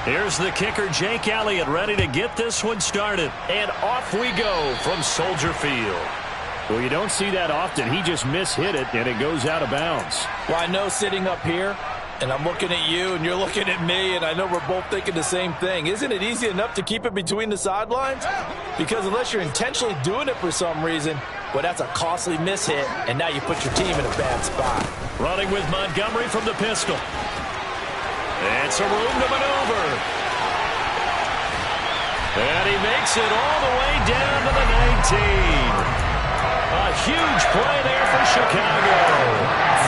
Here's the kicker, Jake Elliott, ready to get this one started. And off we go from Soldier Field. Well, you don't see that often. He just mishit it, and it goes out of bounds. Well, I know sitting up here, and I'm looking at you, and you're looking at me, and I know we're both thinking the same thing. Isn't it easy enough to keep it between the sidelines? Because unless you're intentionally doing it for some reason, well, that's a costly mishit, and now you put your team in a bad spot. Running with Montgomery from the pistol. It's a room to maneuver. And he makes it all the way down to the 19. A huge play there for Chicago.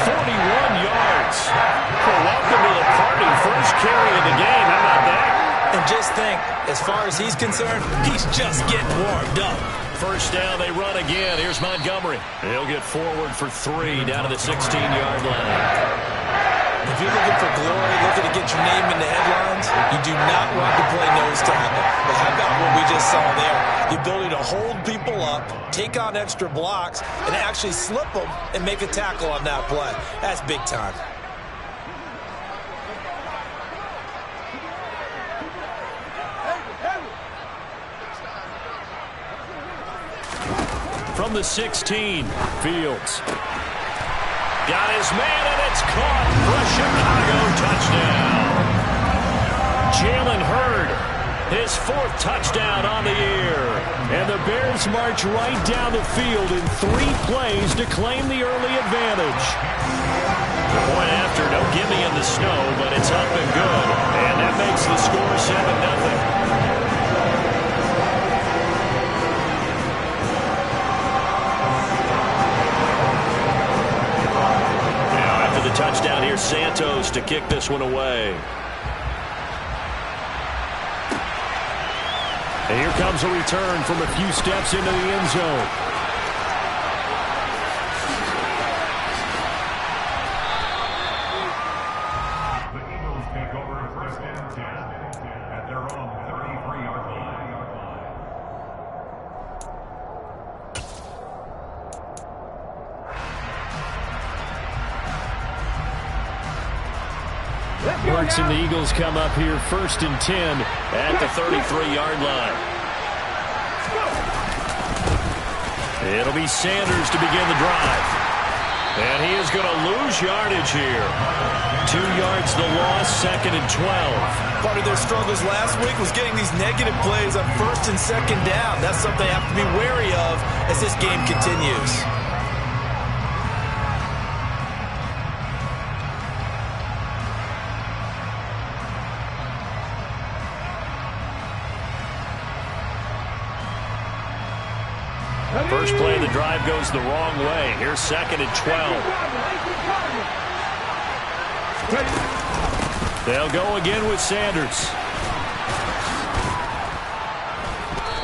41 yards. Well, welcome to the party. First carry of the game. How about that? And just think, as far as he's concerned, he's just getting warmed up. First down, they run again. Here's Montgomery. He'll get forward for 3 down to the 16-yard line. If you're looking for glory, looking to get your name in the headlines, you do not want to play nose tackle. But how about what we just saw there? The ability to hold people up, take on extra blocks, and actually slip them and make a tackle on that play. That's big time. From the 16, Fields. Got his man, and it's caught for a Chicago touchdown. Jalen Hurd, his 4th touchdown on the year. And the Bears march right down the field in 3 plays to claim the early advantage. The point after, no gimme in the snow, but it's up and good. And that makes the score 7-0. Touchdown here, Santos to kick this one away. And here comes a return from a few steps into the end zone. The Eagles take over first and 10 at their own 33-yard line. Works and the Eagles come up here first and 10 at the 33-yard line. It'll be Sanders to begin the drive. And he is going to lose yardage here. 2 yards the loss, 2nd and 12. Part of their struggles last week was getting these negative plays on 1st and 2nd down. That's something they have to be wary of as this game continues. First play of the drive goes the wrong way. Here's 2nd and 12. They'll go again with Sanders.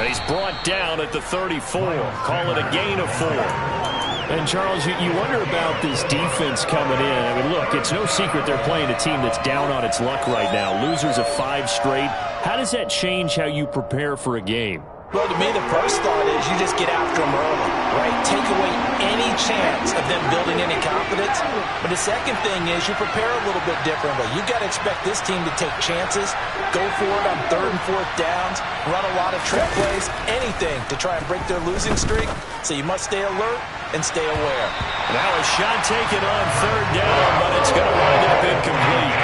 He's brought down at the 34. Call it a gain of 4. And, Charles, you wonder about this defense coming in. I mean, look, it's no secret they're playing a team that's down on its luck right now. Losers of 5 straight. How does that change how you prepare for a game? Well, to me, the first thought is you just get after them early, right? Take away any chance of them building any confidence. But the second thing is you prepare a little bit differently. You got to expect this team to take chances, go for it on 3rd and 4th downs, run a lot of trick plays, anything to try and break their losing streak. So you must stay alert and stay aware. Now a shot taken on 3rd down, but it's going to wind up incomplete.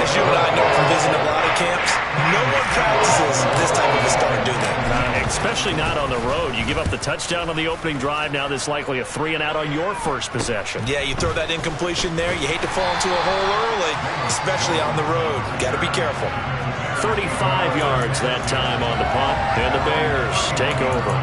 As you and I know from visiting a lot of camps, no one practices this type of a start, do they? Especially not on the road. You give up the touchdown on the opening drive. Now there's likely a 3-and-out on your first possession. Yeah, you throw that incompletion there. You hate to fall into a hole early, especially on the road. Got to be careful. 35 yards that time on the punt, and the Bears take over.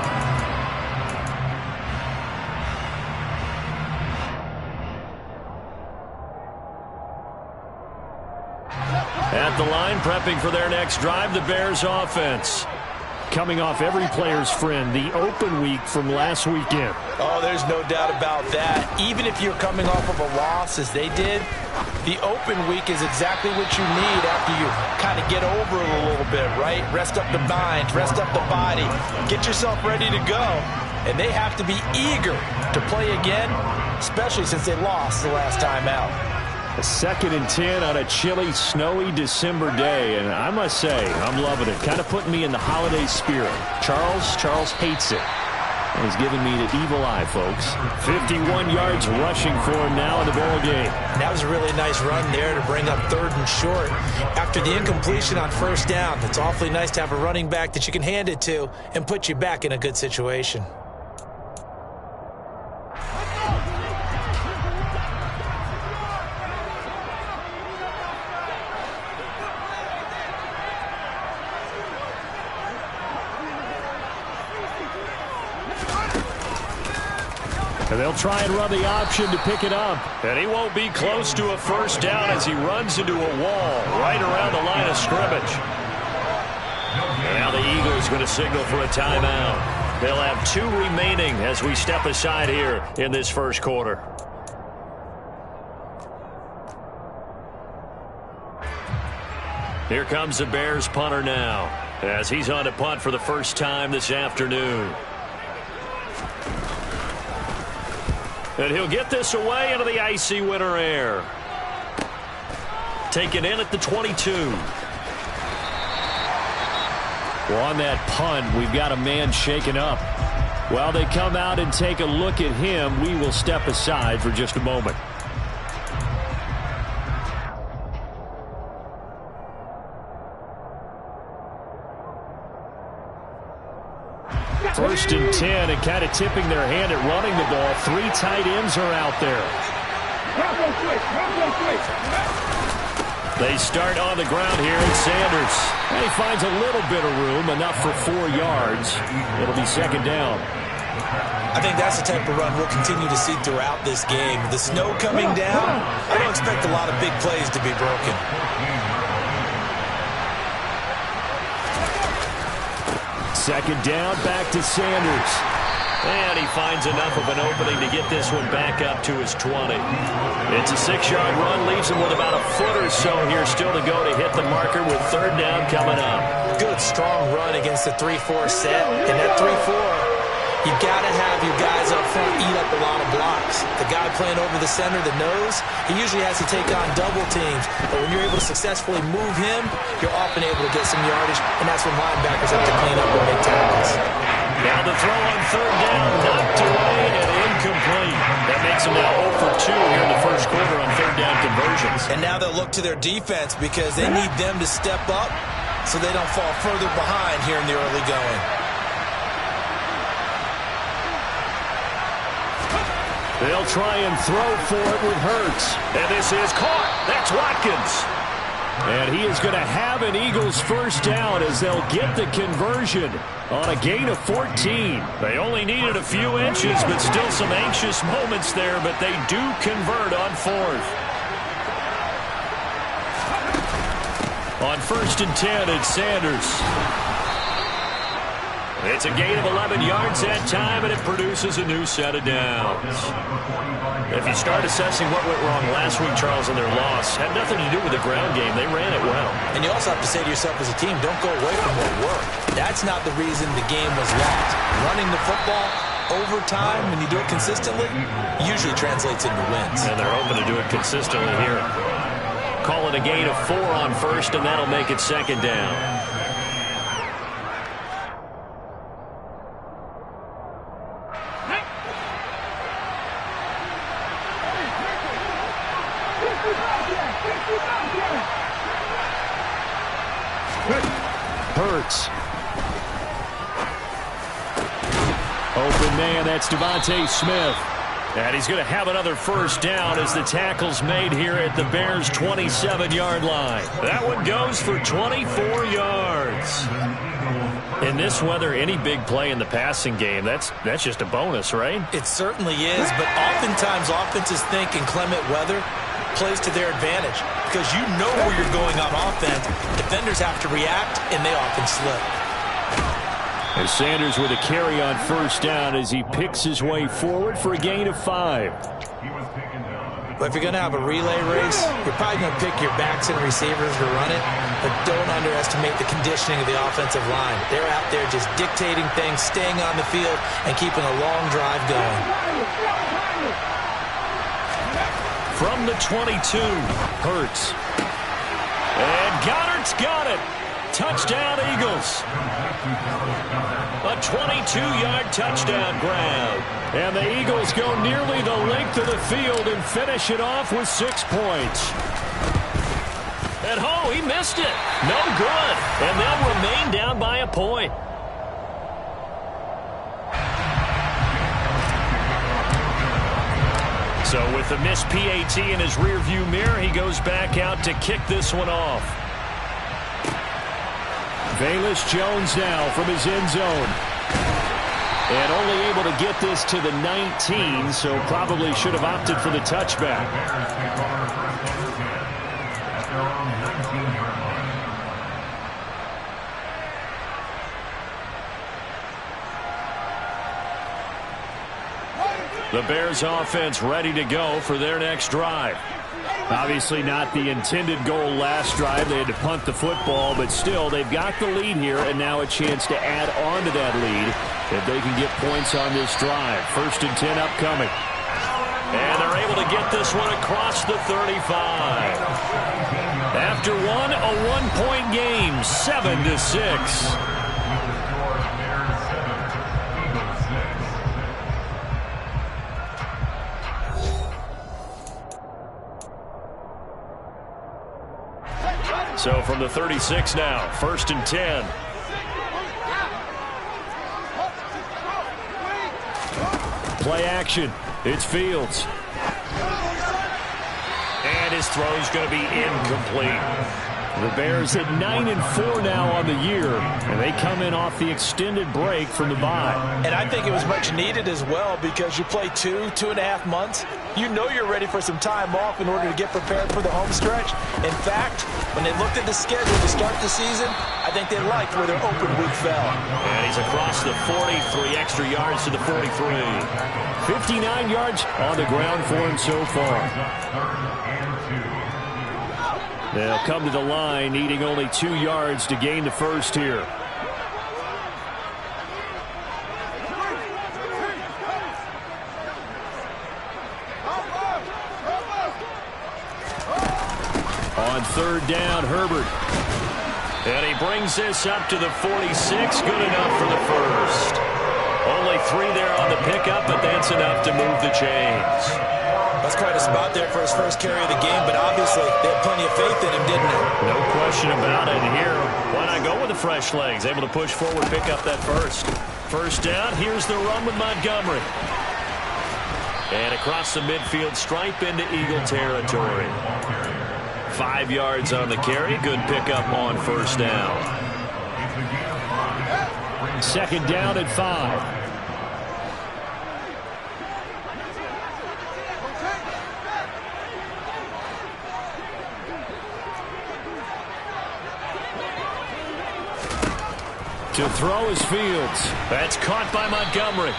At the line, prepping for their next drive, the Bears offense. Coming off every player's friend, the open week from last weekend. Oh, there's no doubt about that. Even if you're coming off of a loss as they did, the open week is exactly what you need after you kind of get over it a little bit, right? Rest up the mind, rest up the body, get yourself ready to go. And they have to be eager to play again, especially since they lost the last time out. A 2nd and 10 on a chilly, snowy December day, and I must say, I'm loving it. Kind of putting me in the holiday spirit. Charles hates it. And he's giving me the evil eye, folks. 51 yards rushing for him now in the ball game. That was a really nice run there to bring up 3rd and short. After the incompletion on 1st down, it's awfully nice to have a running back that you can hand it to and put you back in a good situation. And they'll try and run the option to pick it up. And he won't be close to a 1st down as he runs into a wall right around the line of scrimmage. And now the Eagles going to signal for a timeout. They'll have 2 remaining as we step aside here in this 1st quarter. Here comes the Bears punter now as he's on to punt for the first time this afternoon. And he'll get this away into the icy winter air. Taken in at the 22. Well, on that punt, we've got a man shaken up. While they come out and take a look at him, we will step aside for just a moment. First and 10, and kind of tipping their hand at running the ball. 3 tight ends are out there. They start on the ground here, and Sanders. And he finds a little bit of room, enough for 4 yards. It'll be 2nd down. I think that's the type of run we'll continue to see throughout this game. The snow coming down, I don't expect a lot of big plays to be broken. 2nd down, back to Sanders. And he finds enough of an opening to get this one back up to his 20. It's a 6-yard run, leaves him with about a foot or so here still to go to hit the marker with 3rd down coming up. Good, strong run against the 3-4 set. And that 3-4, you've got to have your guys up front eat up a lot of blocks. The guy playing over the center, the nose, he usually has to take on double teams. But when you're able to successfully move him, you're often able to get some yardage, and that's when linebackers have to clean up and make tackles. Now the throw on 3rd down, knocked away and incomplete. That makes him now 0 for 2 here in the 1st quarter on 3rd down conversions. And now they'll look to their defense because they need them to step up so they don't fall further behind here in the early going. They'll try and throw for it with Hurts. And this is caught. That's Watkins. And he is going to have an Eagles 1st down as they'll get the conversion on a gain of 14. They only needed a few inches, but still some anxious moments there, but they do convert on 4th. On 1st and 10, it's Sanders. It's a gain of 11 yards that time, and it produces a new set of downs. If you start assessing what went wrong last week, Charles, in their loss, had nothing to do with the ground game. They ran it well. And you also have to say to yourself as a team, don't go away from what worked. That's not the reason the game was lost. Running the football over time, when you do it consistently, usually translates into wins. And they're hoping to do it consistently here. Call it a gain of 4 on 1st, and that'll make it 2nd down. Hurts. Open man, that's Devontae Smith. And he's going to have another 1st down as the tackle's made here at the Bears' 27-yard line. That one goes for 24 yards. In this weather, any big play in the passing game, that's just a bonus, right? It certainly is, but oftentimes offenses think inclement weather plays to their advantage because you know where you're going on offense. Defenders have to react, and they often slip. And Sanders with a carry on 1st down as he picks his way forward for a gain of 5. But if you're going to have a relay race, you're probably going to pick your backs and receivers to run it, but don't underestimate the conditioning of the offensive line. They're out there just dictating things, staying on the field, and keeping a long drive going. From the 22, Hurts. And Goddard's got it. Touchdown, Eagles. A 22-yard touchdown grab. And the Eagles go nearly the length of the field and finish it off with 6 points. And oh, he missed it. No good. And they'll remain down by a point. So with the missed PAT in his rearview mirror, he goes back out to kick this one off. Velus Jones now from his end zone. And only able to get this to the 19, so probably should have opted for the touchback. The Bears offense ready to go for their next drive. Obviously not the intended goal last drive. They had to punt the football, but still they've got the lead here and now a chance to add on to that lead if they can get points on this drive. 1st and 10 upcoming. And they're able to get this one across the 35. After one, a one-point game, 7-6. So from the 36 now, 1st and 10. Play action. It's Fields. And his throw's going to be incomplete. The Bears at 9-4 now on the year, and they come in off the extended break from the bye. And I think it was much needed as well because you play 2.5 months. You know you're ready for some time off in order to get prepared for the home stretch. In fact, when they looked at the schedule to start the season, I think they liked where their open week fell. And he's across the 43 extra yards to the 43. 59 yards on the ground for him so far. They'll come to the line needing only 2 yards to gain the first here. On 3rd down, Herbert. And he brings this up to the 46. Good enough for the first. Only 3 there on the pickup, but that's enough to move the chains. That's quite a spot there for his first carry of the game, but obviously they had plenty of faith in him, didn't they? No question about it. Here, why not go with the fresh legs? Able to push forward, pick up that first. 1st down, here's the run with Montgomery. And across the midfield stripe into Eagle territory. 5 yards on the carry. Good pickup on 1st down. 2nd down at 5. To throw is Fields. That's caught by Montgomery.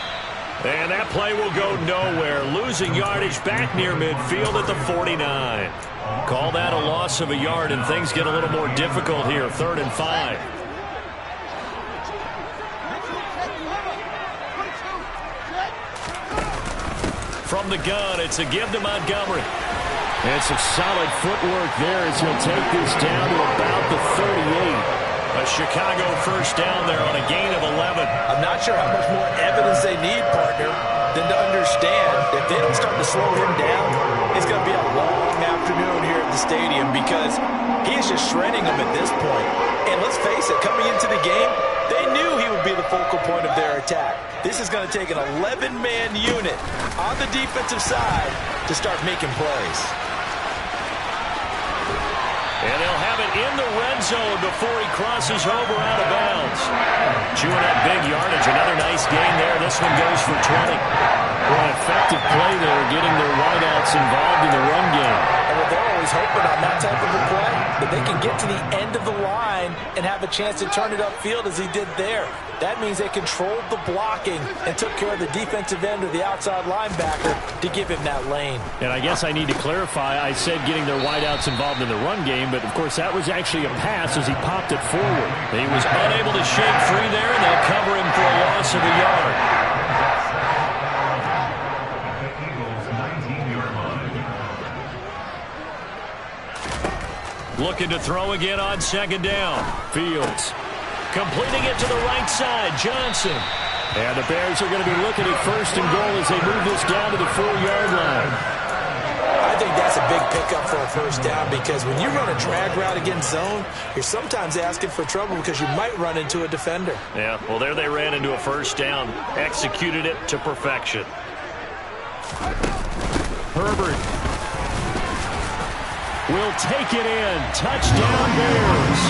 And that play will go nowhere. Losing yardage back near midfield at the 49. Call that a loss of a yard, and things get a little more difficult here. 3rd and 5. From the gun, it's a give to Montgomery. And some solid footwork there as he'll take this down to about the 38. A Chicago 1st down there on a gain of 11. I'm not sure how much more evidence they need, partner, than to understand if they don't start to slow him down, it's going to be a long afternoon here at the stadium because he is just shredding them at this point. And let's face it, coming into the game, they knew he would be the focal point of their attack. This is going to take an 11-man unit on the defensive side to start making plays. And they'll have it in the red zone before he crosses over out of bounds. Chewing up big yardage. Another nice gain there. This one goes for 20. Well, an effective play there, getting their wideouts involved in the run game. And they're always hoping on that type of a play that they can get to the end of the line and have a chance to turn it upfield as he did there. That means they controlled the blocking and took care of the defensive end or the outside linebacker to give him that lane. And I guess I need to clarify, I said getting their wideouts involved in the run game, but of course that was actually a pass as he popped it forward. He was unable to shake free there, and they'll cover him for a loss of a yard. Looking to throw again on second down. Fields completing it to the right side. Johnson. And the Bears are going to be looking at first and goal as they move this down to the 4-yard line. I think that's a big pickup for a first down because when you run a drag route against zone, you're sometimes asking for trouble because you might run into a defender. Yeah, well, there they ran into a first down. Executed it to perfection. Herbert will take it in. Touchdown, Bears.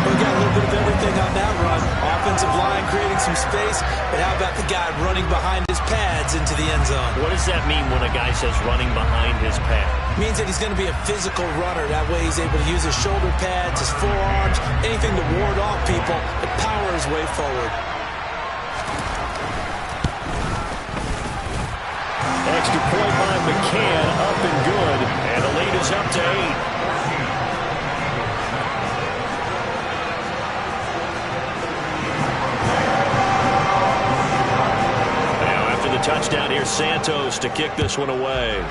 We got a little bit of everything on that run. Offensive line creating some space, but how about the guy running behind his pads into the end zone? What does that mean when a guy says running behind his pad? Means that he's going to be a physical runner. That way he's able to use his shoulder pads, his forearms, anything to ward off people and power his way forward. Extra point by McCann, up and good, and the lead is up to 8. Touchdown here, Santos to kick this one away.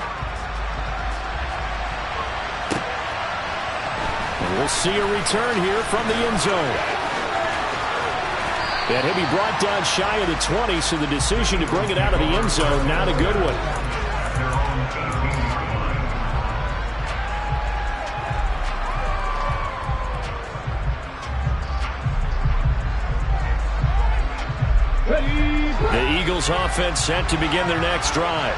And we'll see a return here from the end zone. And he'll be brought down shy of the 20, so the decision to bring it out of the end zone, not a good one. The Eagles offense set to begin their next drive.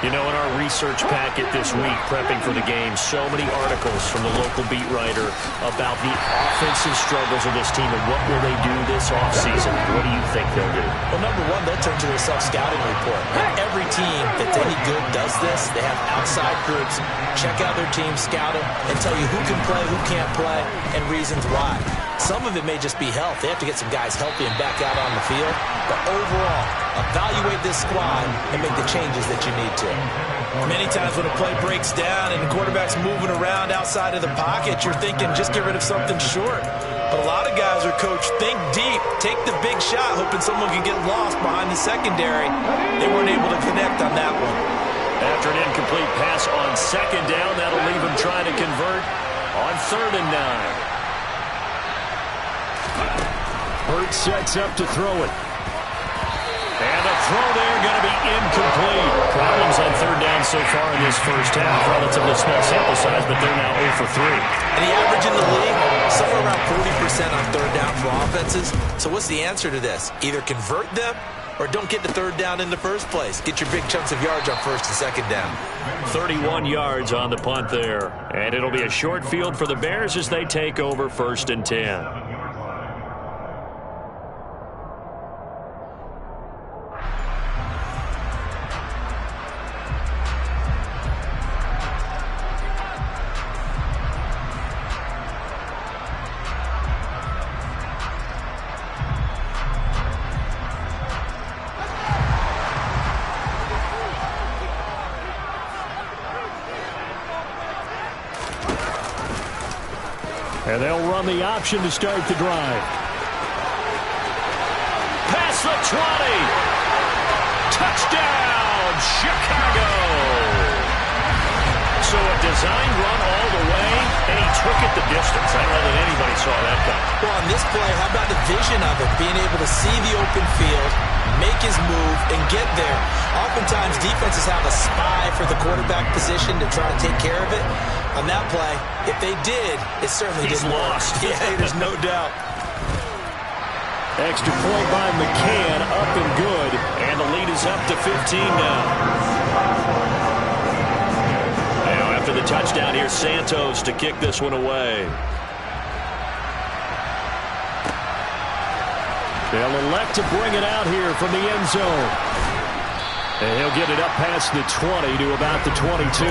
You know, in our research packet this week, prepping for the game, so many articles from the local beat writer about the offensive struggles of this team and what will they do this offseason. What do you think they'll do? Well, number one, they'll turn to their self-scouting report. And every team that's any good does this. They have outside groups, check out their team, scout them, and tell you who can play, who can't play, and reasons why. Some of it may just be health. They have to get some guys healthy and back out on the field. But overall, evaluate this squad and make the changes that you need to. Many times when a play breaks down and the quarterback's moving around outside of the pocket, you're thinking just get rid of something short. But a lot of guys are coached, think deep, take the big shot, hoping someone can get lost behind the secondary. They weren't able to connect on that one. After an incomplete pass on second down, that'll leave him trying to convert on 3rd and 9. Hurts sets up to throw it. And the throw there going to be incomplete. Problems on 3rd down so far in this first half. Relatively small sample size, but they're now 0 for 3. And the average in the league, somewhere around 40% on 3rd down for offenses. So what's the answer to this? Either convert them or don't get the 3rd down in the first place. Get your big chunks of yards on 1st and 2nd down. 31 yards on the punt there. And it'll be a short field for the Bears as they take over 1st and 10. And they'll run the option to start the drive. Past the 20. Touchdown, Chicago. So a designed run all the way, and he took it the distance. I don't know that anybody saw that coming. Well, on this play, how about the vision of it? Being able to see the open field, make his move, and get there. Oftentimes, defenses have a spy for the quarterback position to try and take care of it. On that play, if they did, it certainly didn't work. Yeah, there's no doubt. Extra point by McCann, up and good, and the lead is up to 15 now. Now after the touchdown here, Santos to kick this one away. They'll elect to bring it out here from the end zone. And he'll get it up past the 20 to about the 22.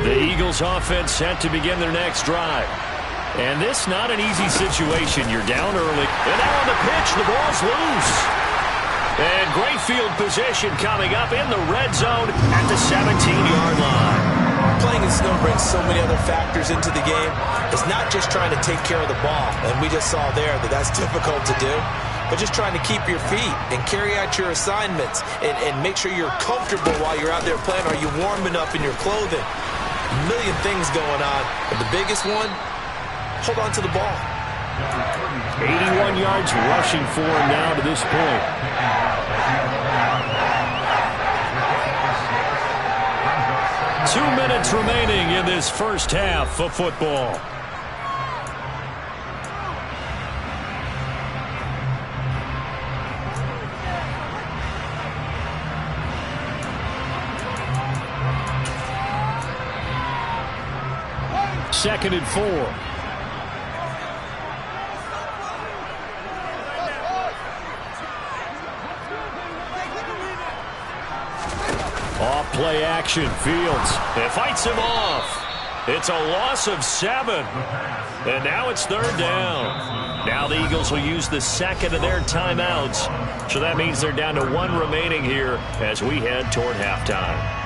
The Eagles offense set to begin their next drive. And this not an easy situation. You're down early. And now on the pitch, the ball's loose. And great field position coming up in the red zone at the 17-yard line. Playing in snow brings so many other factors into the game. It's not just trying to take care of the ball, and we just saw there that that's difficult to do, but just trying to keep your feet and carry out your assignments and make sure you're comfortable while you're out there playing. Are you warm enough in your clothing? A million things going on, but the biggest one, hold on to the ball. 81 yards rushing for him now to this point. Two minutes remaining in this first half of football. Second and 4. Off play action. Fields. It fights him off. It's a loss of 7. And now it's third down. Now the Eagles will use the second of their timeouts. So that means they're down to 1 remaining here as we head toward halftime.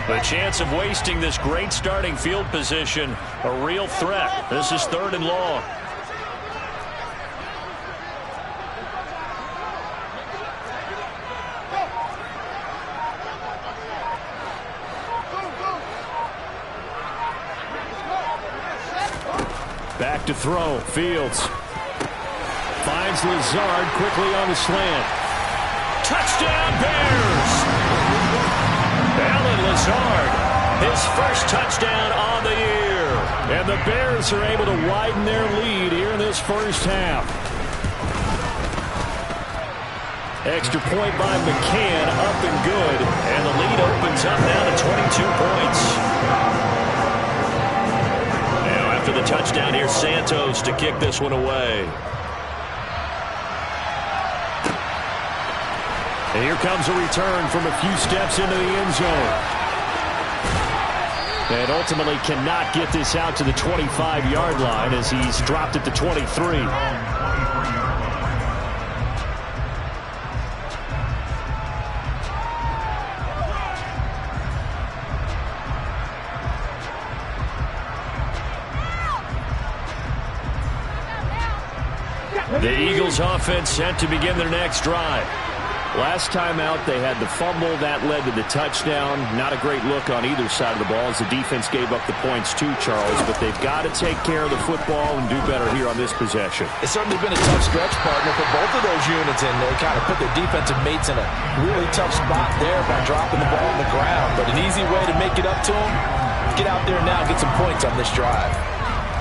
The chance of wasting this great starting field position, a real threat. This is third and long. Back to throw. Fields finds Lazard quickly on the slant. Touchdown Bears! Allen Lazard, his first touchdown on the year. And the Bears are able to widen their lead here in this first half. Extra point by McCann, up and good. And the lead opens up now to 22 points. Now after the touchdown, here's Santos to kick this one away. And here comes a return from a few steps into the end zone. And ultimately cannot get this out to the 25-yard line as he's dropped it to 23. The Eagles offense set to begin their next drive. Last time out, they had the fumble. That led to the touchdown. Not a great look on either side of the ball as the defense gave up the points too, Charles. But they've got to take care of the football and do better here on this possession. It's certainly been a tough stretch, partner, for both of those units, and they kind of put their defensive mates in a really tough spot there by dropping the ball on the ground. But an easy way to make it up to them, get out there now and get some points on this drive.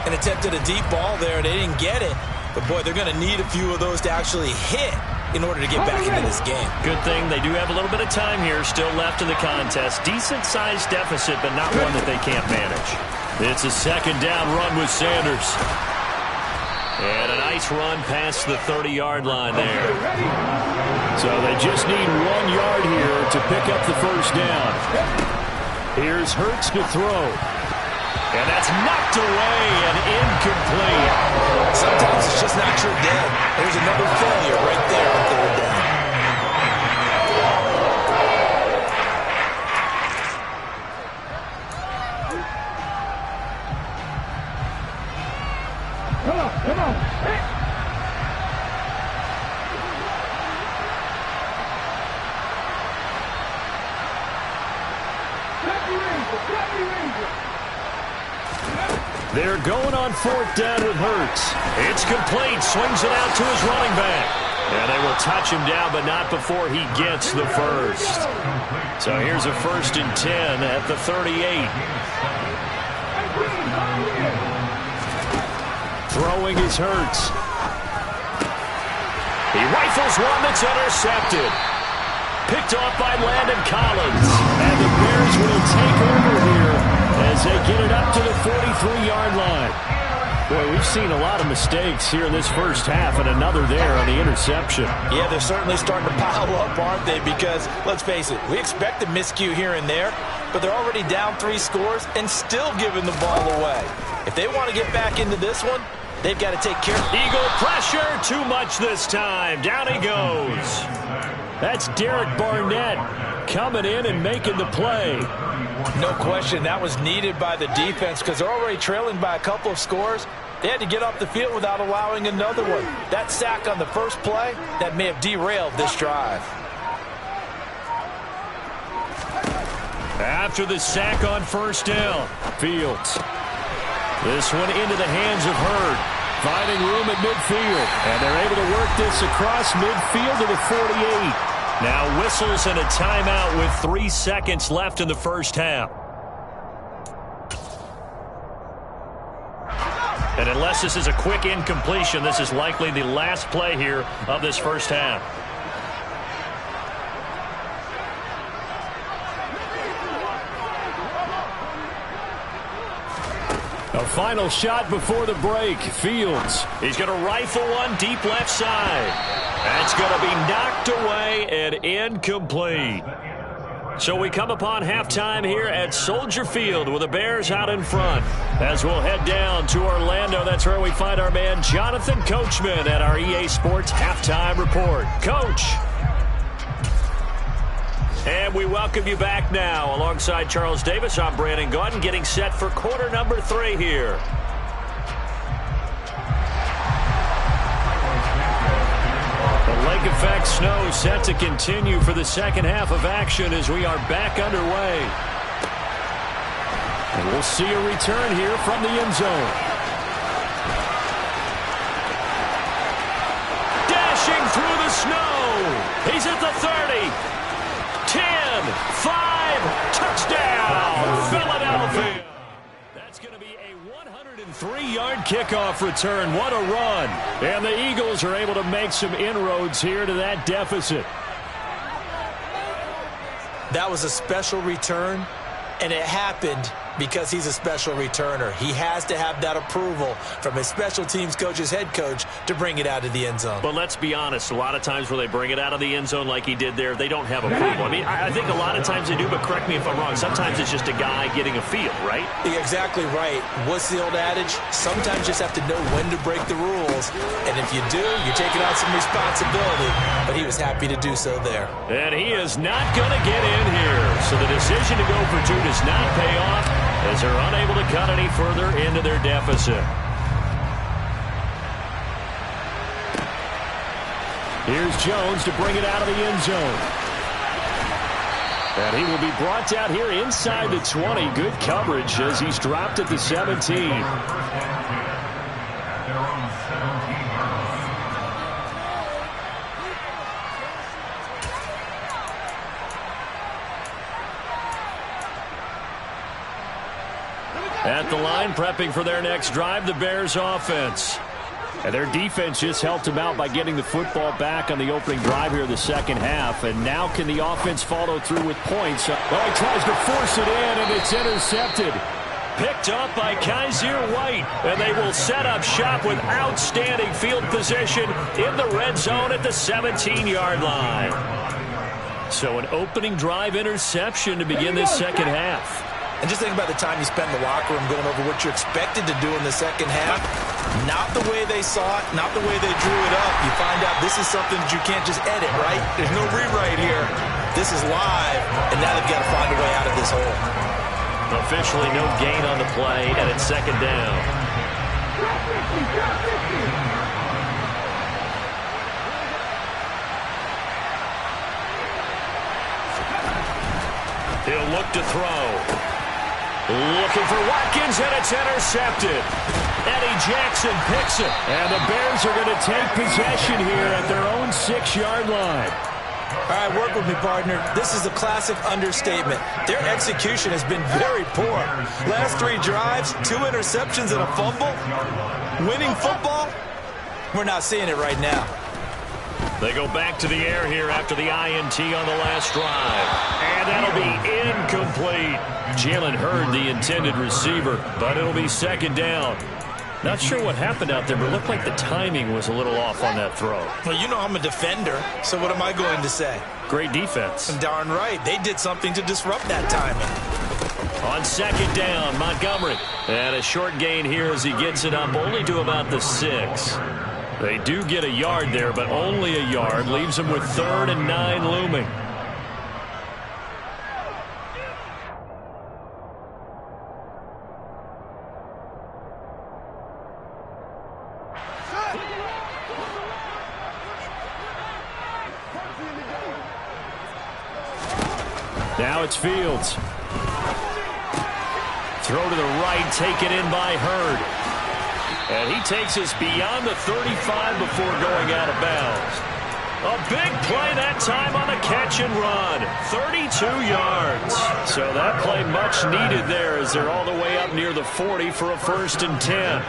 And attempted a deep ball there. They didn't get it. But, boy, they're going to need a few of those to actually hit in order to get back into this game. Good thing they do have a little bit of time here still left in the contest. Decent-sized deficit, but not one that they can't manage. It's a second down run with Sanders. And a nice run past the 30-yard line there. So they just need 1 yard here to pick up the first down. Here's Hurts to throw. And that's knocked away and incomplete. Sometimes it's just not your day. There's another failure right there on third down. Come on. Hey. They're going on fourth down with Hurts. It's complete. Swings it out to his running back. And they will touch him down, but not before he gets the first. So here's a 1st and 10 at the 38. Throwing is Hurts. He rifles one that's intercepted. Picked off by Landon Collins. And the Bears will take over here as they get it up to the 43-yard line. Boy, we've seen a lot of mistakes here in this first half, and another there on the interception. Yeah, they're certainly starting to pile up, aren't they? Because, let's face it, we expect a miscue here and there, but they're already down 3 scores and still giving the ball away. If they want to get back into this one, they've got to take care. Eagle pressure, too much this time. Down he goes. That's Derek Barnett coming in and making the play. No question, that was needed by the defense because they're already trailing by a couple of scores. They had to get off the field without allowing another one. That sack on the first play, that may have derailed this drive. After the sack on first down, Fields. This one into the hands of Hurd. Finding room at midfield. And they're able to work this across midfield to the 48. Now whistles and a timeout with 3 seconds left in the first half. And unless this is a quick incompletion, this is likely the last play here of this first half. A final shot before the break. Fields. He's going to rifle one deep left side. That's going to be knocked away and incomplete. So we come upon halftime here at Soldier Field with the Bears out in front. As we'll head down to Orlando, that's where we find our man Jonathan Coachman at our EA Sports Halftime Report. Coach. And we welcome you back now. Alongside Charles Davis, I'm Brandon Gaudin, getting set for quarter number 3 here. The lake effect snow set to continue for the second half of action as we are back underway. And we'll see a return here from the end zone. Dashing through the snow. He's at the 30. 10, 5, touchdown, Philadelphia. That's going to be a 103-yard kickoff return. What a run. And the Eagles are able to make some inroads here to that deficit. That was a special return, and it happened because he's a special returner. He has to have that approval from his special teams coach's head coach to bring it out of the end zone. But let's be honest, a lot of times when they bring it out of the end zone like he did there, they don't have approval. I mean, I think a lot of times they do, but correct me if I'm wrong. Sometimes it's just a guy getting a feel, right? You're exactly right. What's the old adage? Sometimes you just have to know when to break the rules. And if you do, you're taking on some responsibility. But he was happy to do so there. And he is not going to get in here. So the decision to go for 2 does not pay off, as they're unable to cut any further into their deficit. Here's Jones to bring it out of the end zone. And he will be brought down here inside the 20. Good coverage as he's dropped at the 17. At the line, prepping for their next drive, the Bears offense. And their defense just helped them out by getting the football back on the opening drive here in the second half. And now can the offense follow through with points? Well, he tries to force it in, and it's intercepted. Picked up by Kaiser White. And they will set up shop with outstanding field position in the red zone at the 17-yard line. So an opening drive interception to begin this second half. And just think about the time you spend in the locker room going over what you're expected to do in the second half. Not the way they saw it, not the way they drew it up. You find out this is something that you can't just edit, right? There's no rewrite here. This is live, and now they've got to find a way out of this hole. Officially no gain on the play, and it's second down. He'll look to throw. Looking for Watkins, and it's intercepted. Eddie Jackson picks it. And the Bears are going to take possession here at their own 6-yard line. All right, work with me, partner. This is a classic understatement. Their execution has been very poor. Last 3 drives, 2 interceptions and a fumble. Winning football? We're not seeing it right now. They go back to the air here after the INT on the last drive. And that'll be incomplete. Jalen Hurd, the intended receiver, but it'll be second down. Not sure what happened out there, but it looked like the timing was a little off on that throw. Well, you know I'm a defender, so what am I going to say? Great defense. And darn right, they did something to disrupt that timing. On second down, Montgomery. And a short gain here as he gets it up only to about the 6. They do get a yard there, but only a yard. Leaves them with 3rd and 9 looming. Now it's Fields. Throw to the right, taken in by Hurd. And he takes us beyond the 35 before going out of bounds. A big play that time on the catch and run. 32 yards. So that play much needed there as they're all the way up near the 40 for a 1st and 10.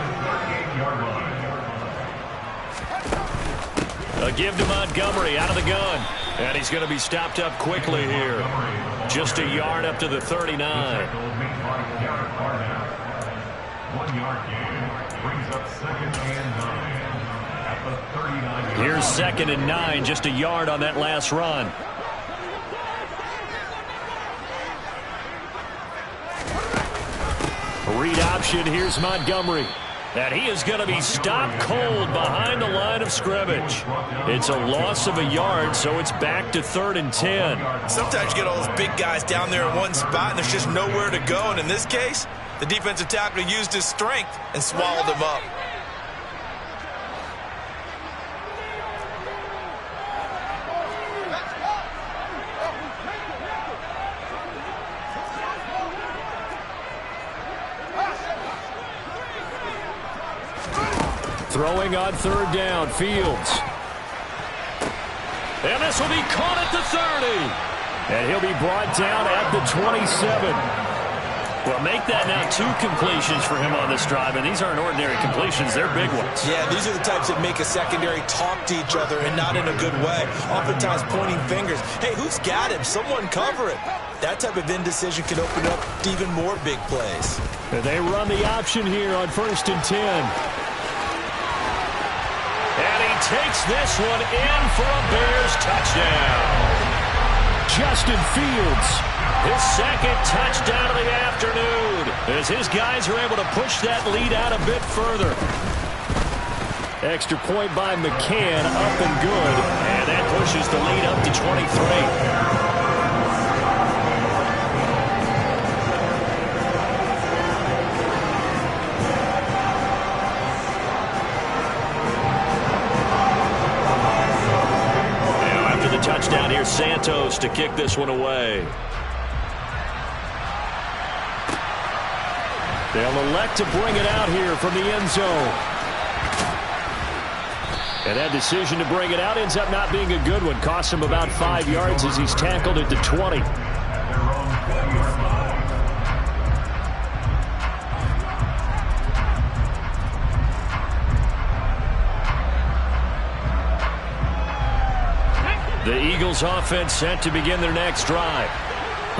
A give to Montgomery out of the gun. And he's going to be stopped up quickly here. Just a yard up to the 39. 1 yard gain brings up 2nd and 9 at the 39. Here's 2nd and 9, just a yard on that last run. Read option, here's Montgomery. And he is going to be stopped cold behind the line of scrimmage. It's a loss of a yard, so it's back to 3rd and 10. Sometimes you get all those big guys down there in one spot, and there's just nowhere to go. And in this case, the defensive tackle used his strength and swallowed him up. Throwing on 3rd down, Fields. And this will be caught at the 30. And he'll be brought down at the 27. Well, make that now 2 completions for him on this drive, and these aren't ordinary completions. They're big ones. Yeah, these are the types that make a secondary talk to each other and not in a good way. Oftentimes pointing fingers. Hey, who's got him? Someone cover it. That type of indecision can open up to even more big plays. And they run the option here on 1st and 10. And he takes this one in for a Bears touchdown. Justin Fields, his 2nd touchdown of the afternoon, as his guys are able to push that lead out a bit further. Extra point by McCann, up and good, and that pushes the lead up to 23. Touchdown here, Santos to kick this one away. They'll elect to bring it out here from the end zone. And that decision to bring it out ends up not being a good one. Costs him about 5 yards as he's tackled at the 20. The Eagles offense set to begin their next drive.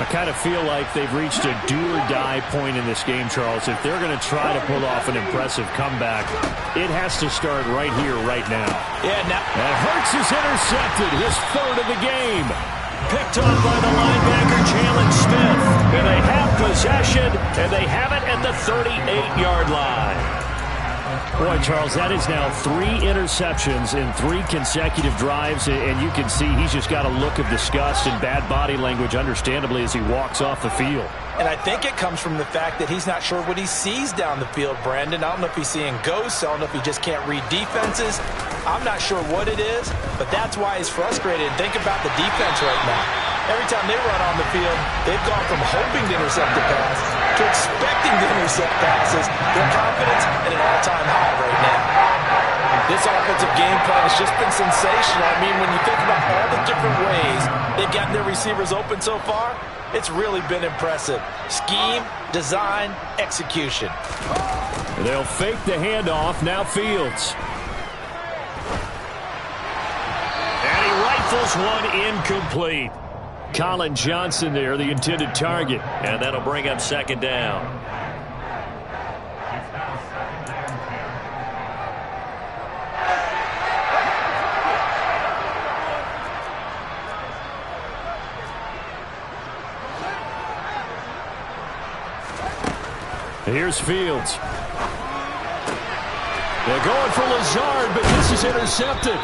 I kind of feel like they've reached a do-or-die point in this game, Charles. If they're going to try to pull off an impressive comeback, it has to start right here, right now. Yeah, now. And Hurts is intercepted, his 3rd of the game. Picked up by the linebacker, Jalen Smith. And they have possession, and they have it at the 38-yard line. Boy, Charles, that is now 3 interceptions in 3 consecutive drives, and you can see he's just got a look of disgust and bad body language, understandably, as he walks off the field. And I think it comes from the fact that he's not sure what he sees down the field, Brandon. I don't know if he's seeing ghosts. I don't know if he just can't read defenses. I'm not sure what it is, but that's why he's frustrated. Think about the defense right now. Every time they run on the field, they've gone from hoping to intercept the pass to expecting to intercept passes. Their confidence at an all-time high right now. This offensive game plan has just been sensational. I mean, when you think about all the different ways they've gotten their receivers open so far, it's really been impressive. Scheme, design, execution. They'll fake the handoff. Now Fields. And he rifles one incomplete. Colin Johnson there, the intended target. And that'll bring up 2nd down. Here's Fields. They're going for Lazard, but this is intercepted.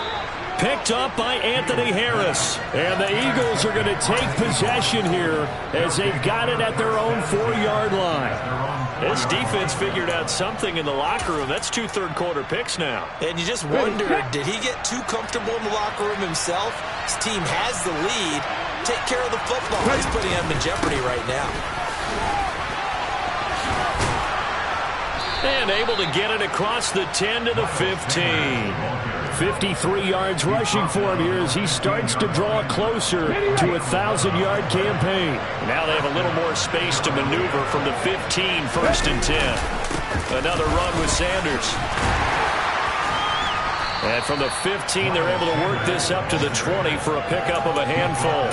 Picked up by Anthony Harris. And the Eagles are going to take possession here as they've got it at their own 4-yard line. This defense figured out something in the locker room. That's 2 third-quarter picks now. And you just wonder, did he get too comfortable in the locker room himself? His team has the lead. Take care of the football. He's putting them in jeopardy right now. And able to get it across the 10 to the 15. 53 yards rushing for him here as he starts to draw closer to a 1,000-yard campaign. Now they have a little more space to maneuver from the 15, 1st and 10. Another run with Sanders. And from the 15, they're able to work this up to the 20 for a pickup of a handful.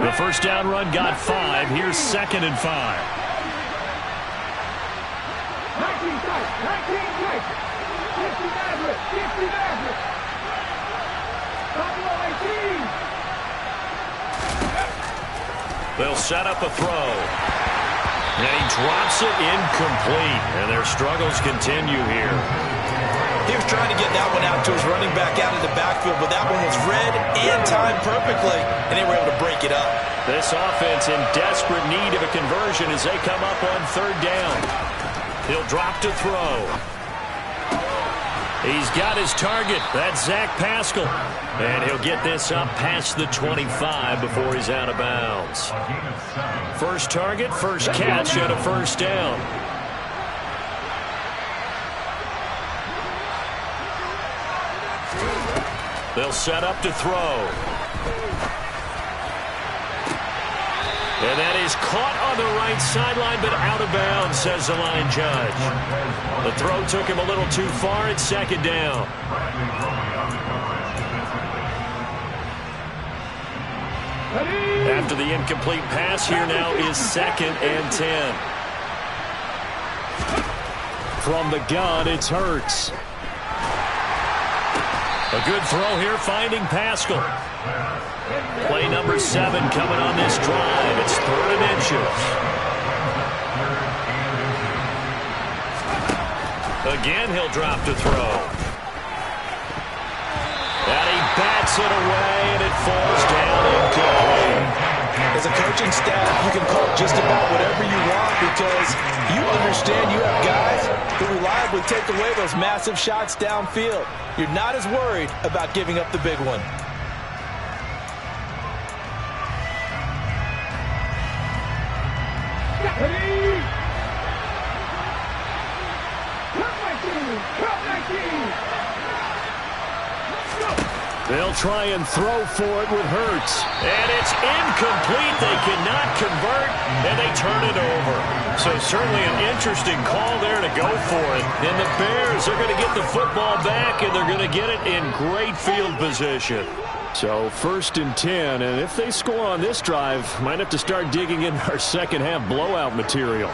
The first down run got 5. Here's 2nd and 5. 19 plays. 50 Maverick. Buffalo 18. They'll set up a throw. And he drops it incomplete. And their struggles continue here. He was trying to get that one out to his running back out of the backfield, but that one was read and timed perfectly, and they were able to break it up. This offense in desperate need of a conversion as they come up on 3rd down. He'll drop to throw. He's got his target. That's Zach Pascal. And he'll get this up past the 25 before he's out of bounds. First target, first catch, and a first down. They'll set up to throw. And that is caught on the right sideline, but out of bounds, says the line judge. The throw took him a little too far. It's 2nd down. After the incomplete pass, here now is 2nd and 10. From the gun, it's Hurts. A good throw here, finding Pascal. Play number 7 coming on this drive. It's 3rd and inches. Again, he'll drop to throw. And he bats it away, and it falls down incomplete. As a coaching staff, you can call just about whatever you want because you understand you have guys who reliably take away those massive shots downfield. You're not as worried about giving up the big one. They'll try and throw for it with Hurts. And it's incomplete. They cannot convert, and they turn it over. So certainly an interesting call there to go for it. And the Bears are going to get the football back, and they're going to get it in great field position. So 1st and 10, and if they score on this drive, might have to start digging in our second half blowout material.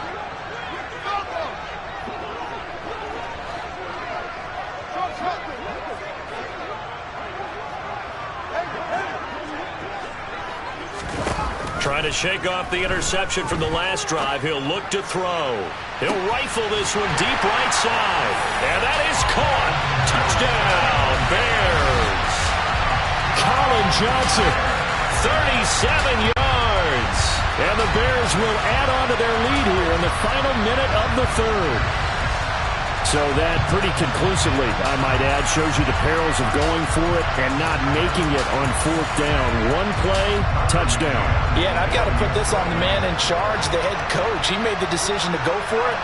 Trying to shake off the interception from the last drive. He'll look to throw. He'll rifle this one deep right side. And that is caught. Touchdown, Bears. Colin Johnson, 37 yards. And the Bears will add on to their lead here in the final minute of the 3rd. So that pretty conclusively, I might add, shows you the perils of going for it and not making it on 4th down. One play, touchdown. Yeah, and I've got to put this on the man in charge, the head coach. He made the decision to go for it.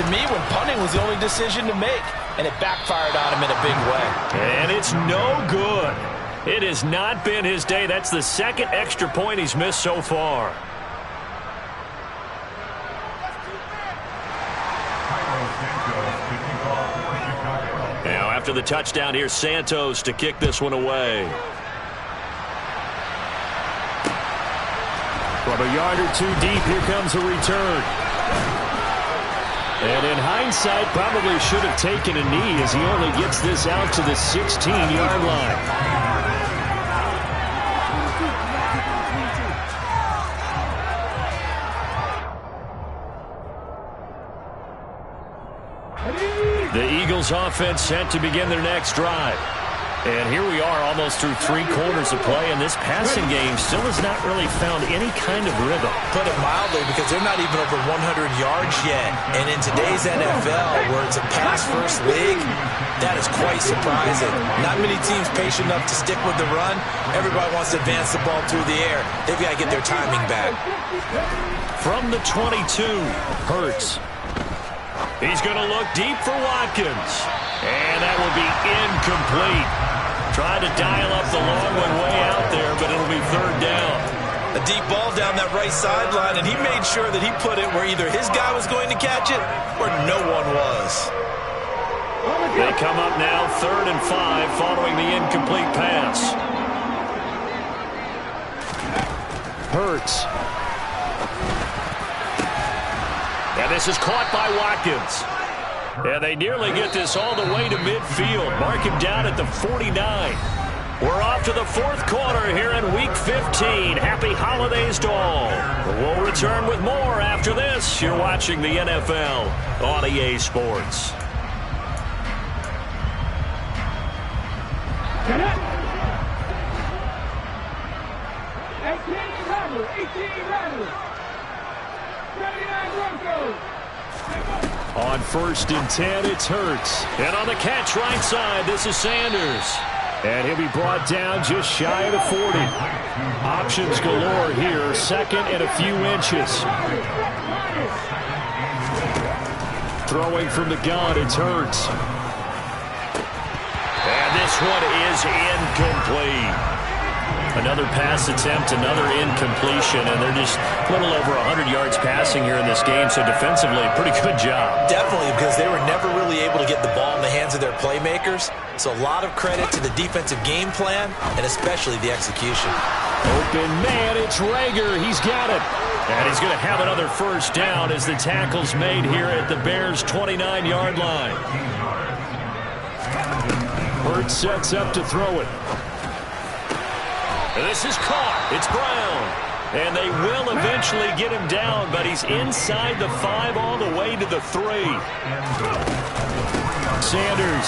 To me, when punting was the only decision to make, and it backfired on him in a big way. And it's no good. It has not been his day. That's the 2nd extra point he's missed so far. Now, after the touchdown, here's Santos to kick this one away. From a yard or 2 deep, here comes a return. And in hindsight, probably should have taken a knee as he only gets this out to the 16-yard line. Eagles offense set to begin their next drive. And here we are almost through 3 quarters of play, and this passing game still has not really found any kind of rhythm. Put it mildly, because they're not even over 100 yards yet. And in today's NFL, where it's a pass-first league, that is quite surprising. Not many teams patient enough to stick with the run. Everybody wants to advance the ball through the air. They've got to get their timing back. From the 22, Hurts. He's going to look deep for Watkins. And that will be incomplete. Trying to dial up the long one way out there, but it'll be 3rd down. A deep ball down that right sideline, and he made sure that he put it where either his guy was going to catch it or no one was. They come up now 3rd and 5 following the incomplete pass. Hurts. And this is caught by Watkins. And they nearly get this all the way to midfield. Mark him down at the 49. We're off to the 4th quarter here in Week 15. Happy holidays to all. We'll return with more after this. You're watching the NFL on EA Sports. On 1st and 10, it's Hurts. And on the catch right side, this is Sanders. And he'll be brought down just shy of the 40. Options galore here, 2nd and a few inches. Throwing from the gun, it's Hurts. And this one is incomplete. Another pass attempt, another incompletion, and they're just a little over 100 yards passing here in this game, so defensively, a pretty good job. Definitely, because they were never really able to get the ball in the hands of their playmakers, so a lot of credit to the defensive game plan, and especially the execution. Open man, it's Rager. He's got it. And he's going to have another 1st down as the tackle's made here at the Bears' 29-yard line. Hurts sets up to throw it. This is caught. It's Brown. And they will eventually get him down, but he's inside the 5 all the way to the 3. Sanders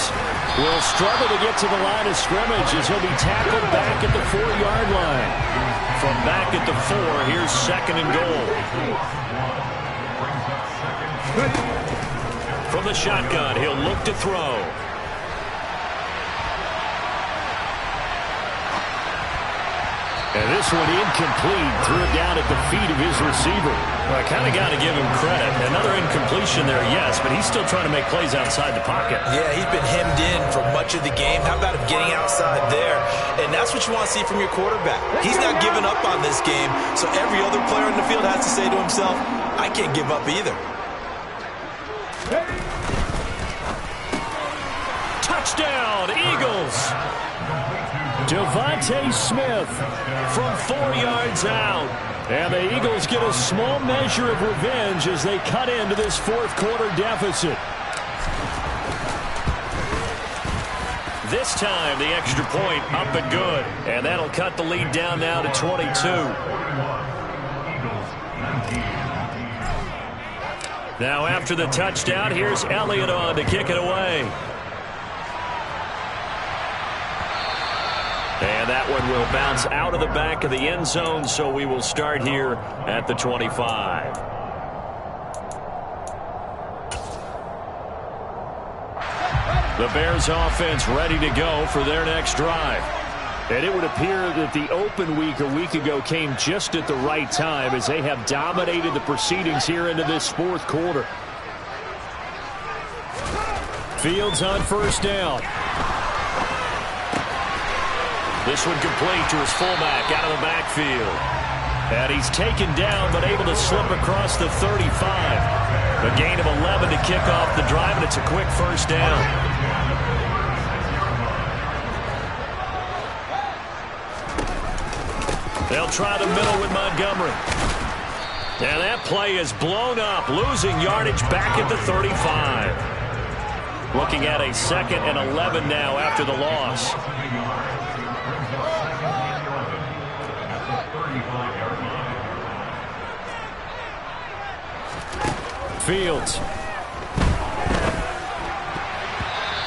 will struggle to get to the line of scrimmage as he'll be tackled back at the 4-yard line. From back at the 4, here's 2nd and goal. From the shotgun, he'll look to throw. And this one incomplete, threw it down at the feet of his receiver. Well, I kind of got to give him credit. Another incompletion there, yes, but he's still trying to make plays outside the pocket. Yeah, he's been hemmed in for much of the game. How about him getting outside there? And that's what you want to see from your quarterback. He's not giving up on this game, so every other player in the field has to say to himself, I can't give up either. Touchdown, Eagles! Devontae Smith from 4 yards out. And the Eagles get a small measure of revenge as they cut into this 4th quarter deficit. This time, the extra point up and good. And that'll cut the lead down now to 22. Now after the touchdown, here's Elliott on to kick it away. And that one will bounce out of the back of the end zone, so we will start here at the 25. The Bears offense ready to go for their next drive. And it would appear that the open week a week ago came just at the right time as they have dominated the proceedings here into this 4th quarter. Fields on 1st down. This one complete to his fullback out of the backfield. And he's taken down but able to slip across the 35. A gain of 11 to kick off the drive, and it's a quick 1st down. They'll try the middle with Montgomery. And that play is blown up, losing yardage back at the 35. Looking at a 2nd and 11 now after the loss. Fields.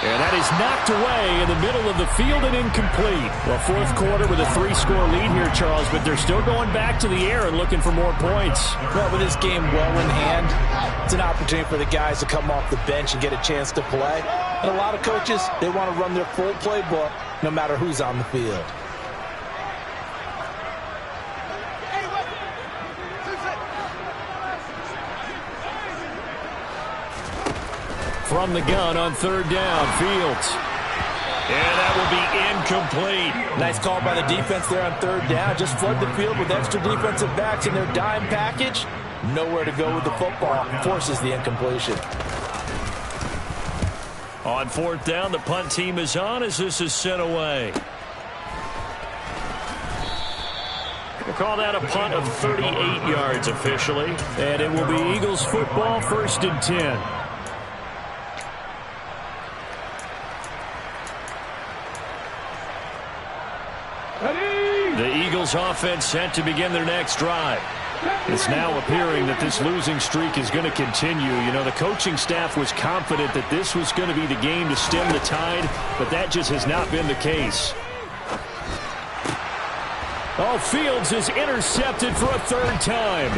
And that is knocked away in the middle of the field and incomplete. Well, fourth quarter with a 3-score lead here, Charles, but they're still going back to the air and looking for more points. Well, with this game well in hand, it's an opportunity for the guys to come off the bench and get a chance to play. And a lot of coaches, they want to run their full playbook no matter who's on the field. From the gun on third down, Fields. And that will be incomplete. Nice call by the defense there on third down. Just flood the field with extra defensive backs in their dime package. Nowhere to go with the football. Forces the incompletion. On fourth down, the punt team is on as this is sent away. We'll call that a punt of 38 yards officially. And it will be Eagles football, 1st and 10. The Eagles offense set to begin their next drive. It's now appearing that this losing streak is going to continue. You know, the coaching staff was confident that this was going to be the game to stem the tide, but that just has not been the case. Oh, Fields is intercepted for a 3rd time.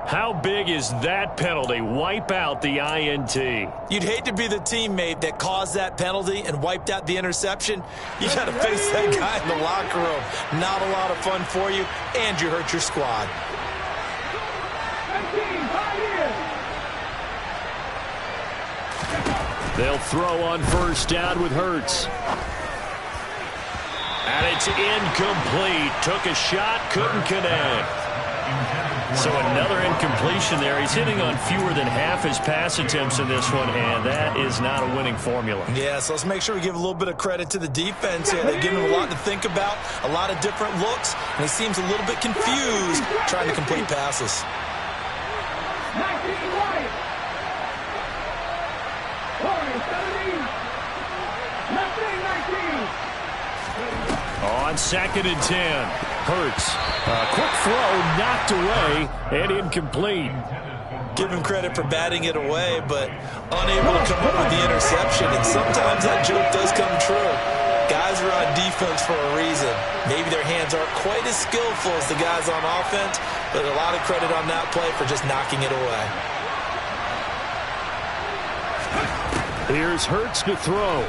How big is that penalty? Wipe out the INT. You'd hate to be the teammate that caused that penalty and wiped out the interception. You got to face that guy in the locker room. Not a lot of fun for you, and you hurt your squad. They'll throw on first down with Hurts. And it's incomplete. Took a shot, couldn't connect. So another incompletion there. He's hitting on fewer than half his pass attempts in this one, and that is not a winning formula. Yeah, so let's make sure we give a little bit of credit to the defense here. They give him a lot to think about, a lot of different looks, and he seems a little bit confused trying to complete passes. On 2nd and 10. Hurts. Quick throw, knocked away, and incomplete. Give him credit for batting it away, but unable to come up with the interception. And sometimes that joke does come true. Guys are on defense for a reason. Maybe their hands aren't quite as skillful as the guys on offense, but a lot of credit on that play for just knocking it away. Here's Hurts to throw.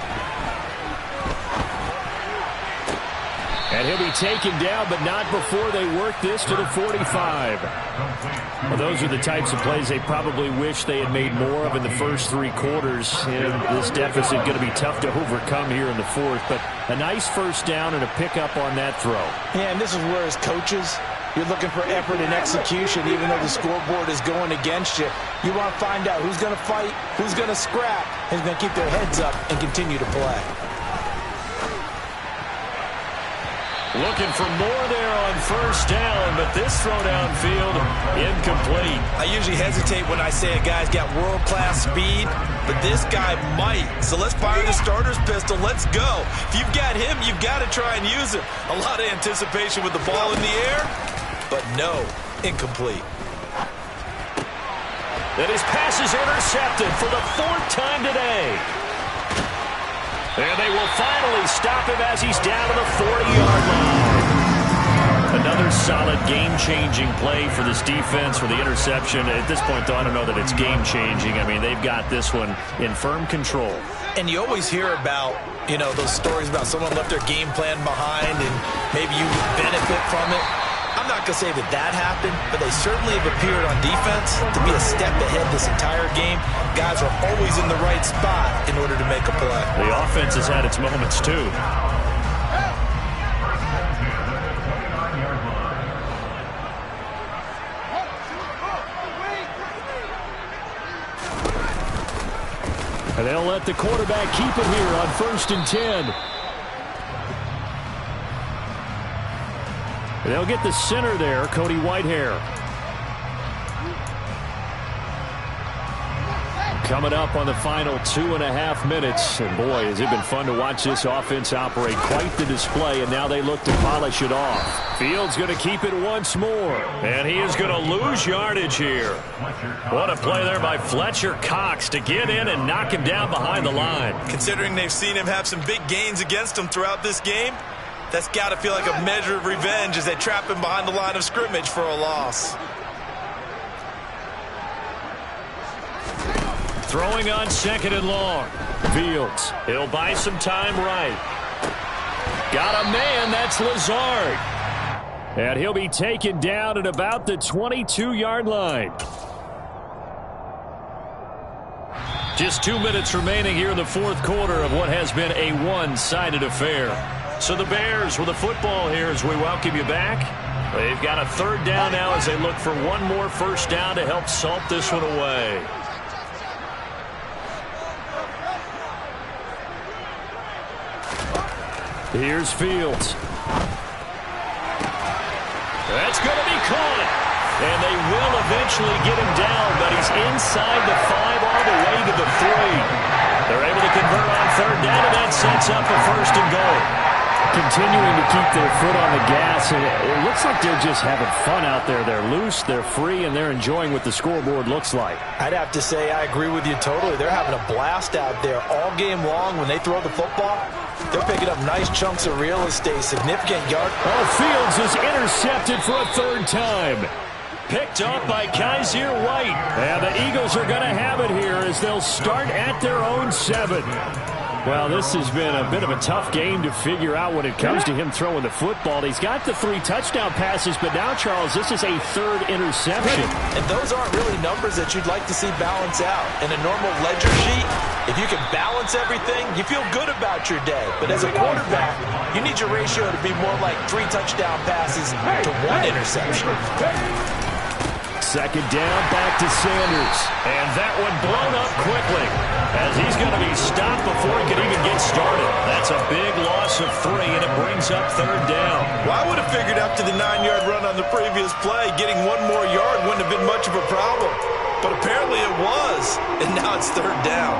And he'll be taken down, but not before they work this to the 45. Well, those are the types of plays they probably wish they had made more of in the first 3 quarters. And this deficit going to be tough to overcome here in the 4th. But a nice first down and a pickup on that throw. Yeah, and this is where as coaches, you're looking for effort and execution, even though the scoreboard is going against you. You want to find out who's going to fight, who's going to scrap, who's going to keep their heads up and continue to play. Looking for more there on first down, but this throw downfield, incomplete. I usually hesitate when I say a guy's got world-class speed, but this guy might. So let's fire the starter's pistol. Let's go. If you've got him, you've got to try and use him. A lot of anticipation with the ball in the air, but no, incomplete. And his pass is intercepted for the 4th time today. And they will finally stop him as he's down to the 40-yard line. Another solid game-changing play for this defense for the interception. At this point, though, I don't know that it's game-changing. I mean, they've got this one in firm control. And you always hear about, you know, those stories about someone left their game plan behind and maybe you benefit from it. I'm not going to say that that happened, but they certainly have appeared on defense to be a step ahead this entire game. Guys are always in the right spot in order to make a play. The offense has had its moments, too. And they'll let the quarterback keep it here on 1st and 10. They'll get the center there, Cody Whitehair. Coming up on the final 2.5 minutes. And boy, has it been fun to watch this offense operate. Quite the display, and now they look to polish it off. Fields going to keep it once more. And he is going to lose yardage here. What a play there by Fletcher Cox to get in and knock him down behind the line. Considering they've seen him have some big gains against him throughout this game, that's got to feel like a measure of revenge as they trap him behind the line of scrimmage for a loss. Throwing on 2nd and long. Fields. He'll buy some time right. Got a man. That's Lazard. And he'll be taken down at about the 22-yard line. Just 2 minutes remaining here in the fourth quarter of what has been a one-sided affair. So the Bears with the football here as we welcome you back. They've got a 3rd down now as they look for one more first down to help salt this one away. Here's Fields. That's going to be caught. And they will eventually get him down, but he's inside the 5 all the way to the 3. They're able to convert on 3rd down, and that sets up a 1st and goal. Continuing to keep their foot on the gas, and it looks like they're just having fun out there. They're loose, they're free, and they're enjoying what the scoreboard looks like. I'd have to say I agree with you totally. They're having a blast out there all game long when they throw the football. They're picking up nice chunks of real estate, significant yard. Oh, Fields is intercepted for a 3rd time. Picked up by Kaiser White. And the Eagles are going to have it here as they'll start at their own 7. Well, this has been a bit of a tough game to figure out when it comes to him throwing the football. He's got the 3 touchdown passes, but now, Charles, this is a 3rd interception. And those aren't really numbers that you'd like to see balance out. In a normal ledger sheet, if you can balance everything, you feel good about your day. But as a quarterback, you need your ratio to be more like 3 touchdown passes to 1 interception. 2nd down, back to Sanders. And that one blown up quickly as he's going to be stopped before he can even get started. That's a big loss of 3, and it brings up 3rd down. Well, I would have figured after the 9-yard run on the previous play, getting 1 more yard wouldn't have been much of a problem. But apparently it was, and now it's 3rd down.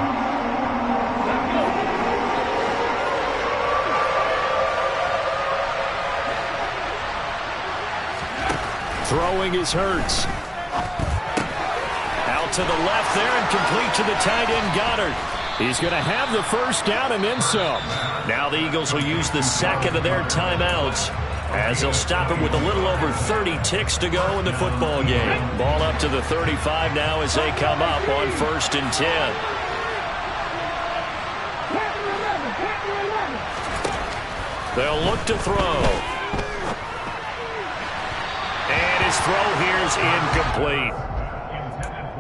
Throwing is Hurts. Out to the left there and complete to the tight end Goddard. He's going to have the 1st down and then some. Now the Eagles will use the 2nd of their timeouts as they'll stop him with a little over 30 ticks to go in the football game. Ball up to the 35 now as they come up on 1st and 10. They'll look to throw. And his throw here is incomplete.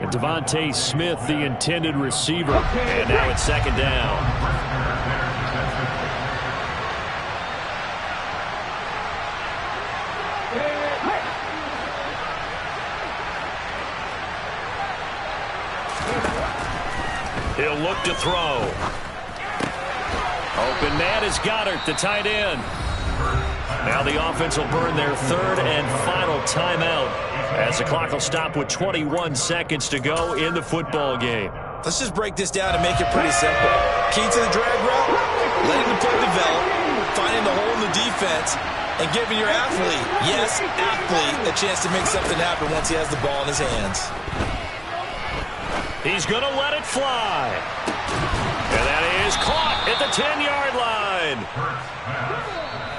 And Devontae Smith, the intended receiver. And now it's 2nd down. He'll look to throw. Open man is Goddard, the tight end. Now the offense will burn their 3rd and final timeout as the clock will stop with 21 seconds to go in the football game. Let's just break this down and make it pretty simple. Key to the drag route, letting the play develop, finding the hole in the defense, and giving your athlete, yes, athlete, a chance to make something happen once he has the ball in his hands. He's going to let it fly. And that is caught at the 10-yard line.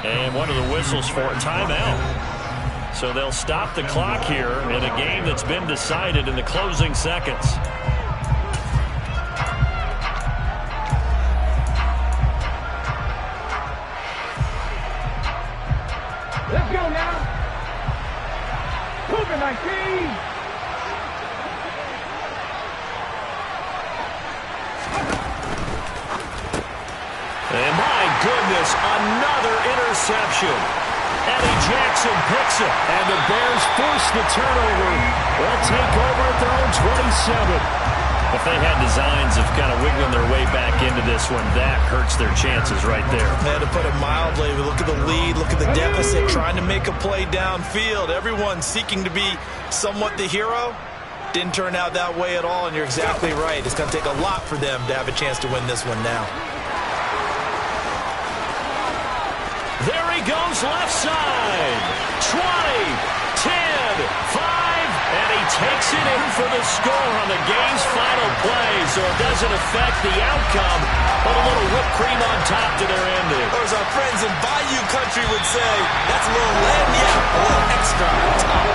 And one of the whistles for a timeout. So they'll stop the clock here in a game that's been decided in the closing seconds. Let's go now. Cougar 19. And my goodness, another interception. Eddie Jackson picks it, and the Bears force the turnover. They'll take over at their own 27. If they had designs of kind of wiggling their way back into this one, that hurts their chances right there. Man, to put it mildly, look at the lead, look at the deficit, trying to make a play downfield. Everyone seeking to be somewhat the hero. Didn't turn out that way at all, and you're exactly right. It's going to take a lot for them to have a chance to win this one now. There he goes, left side. 20, 10, 5, and he takes it in for the score on the game's final play. So it doesn't affect the outcome, but a little whipped cream on top to their ending. Or as our friends in Bayou Country would say, that's a little lagniappe, a little extra on top.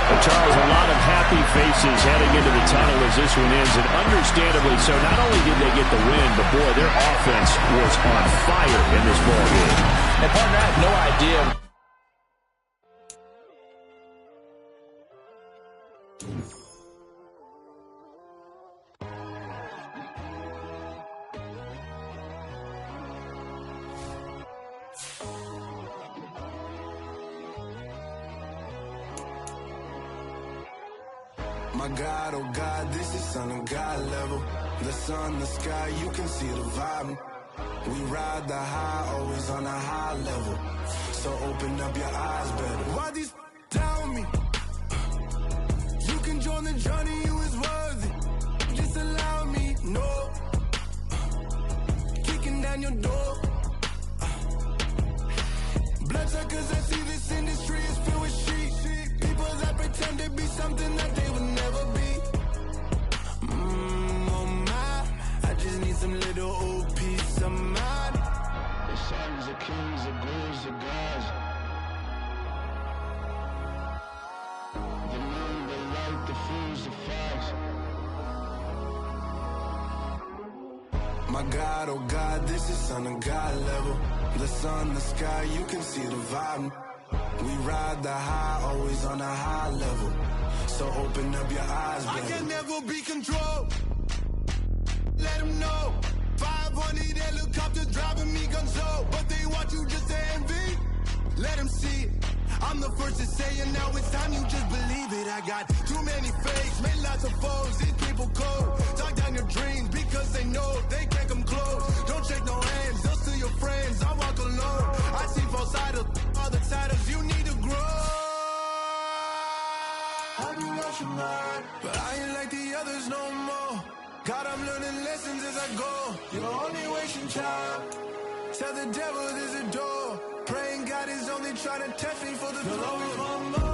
Well, Charles, a lot of happy faces heading into the tunnel as this one ends, and understandably so. Not only did they get the win, but boy, their offense was on fire in this ballgame. And partner, I have no idea. My God, oh God, this is Son of God level. The sun, the sky, you can see the vibe. We ride the high, always on a high level. So open up your eyes better. Why these tell me? You can join the journey, you is worthy. Just allow me, no. Kicking down your door. Bloodsuckers, I see this industry is filled with sheep. People that pretend to be something that they will never be. Oh my, I just need some little old peace of mind. The sons of kings, the ghouls, the gods. The moon, the light, the fools, the facts. My God, oh God, this is Son of God level. The sun, the sky, you can see the vibe. We ride the high, always on a high level. So open up your eyes, baby. I can never be controlled. Let them know. 500 helicopters driving me gonzo. But they want you just to envy. Let them see it. I'm the first to say it, now it's time you just believe it. I got too many fakes, made lots of foes. These people cold. Talk down your dreams because they know they can't come close. Don't shake no hands, they'll steal your friends. I walk alone. I see false idols, all the titles you need to grow. I do what you mind, but I ain't like the others no more. God, I'm learning lessons as I go. You're only wasting time. Tell the devil there's a door. Praying God is only trying to test me for the glory. Always want more.